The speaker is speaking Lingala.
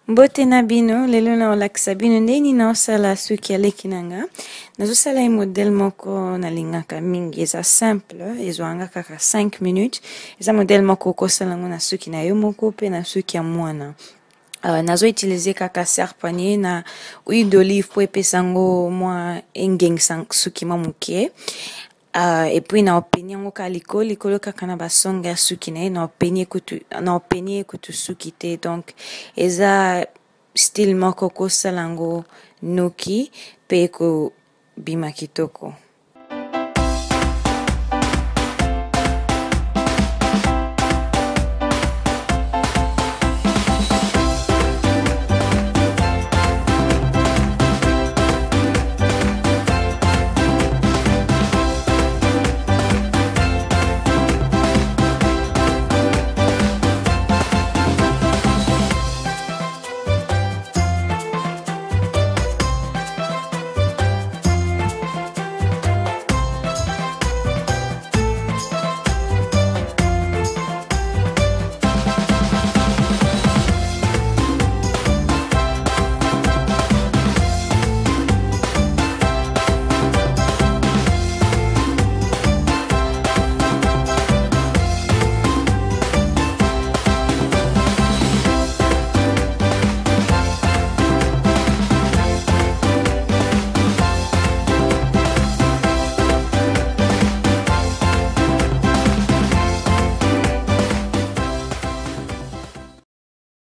Mbote na bino lelo naolakisa bino ndeni naosala suki ya leki nanga. Nazosala ye modele moko nalingaka mingi, eza simple, ezwanga kaka 5 minutes. Eza modele moko okosala ngo na suki na yo moko pe na suki ya mwana. Nazo utiliser kaka serre-poignet na huile d'olive po epesa ngo mwa engengisa suki mwa muke. Et puis na openi yango ka likolo kaka na basonga ya suki na ye na openi kutu suki te. Donc eza style moko kosala ngo noki pe ko bima kitoko.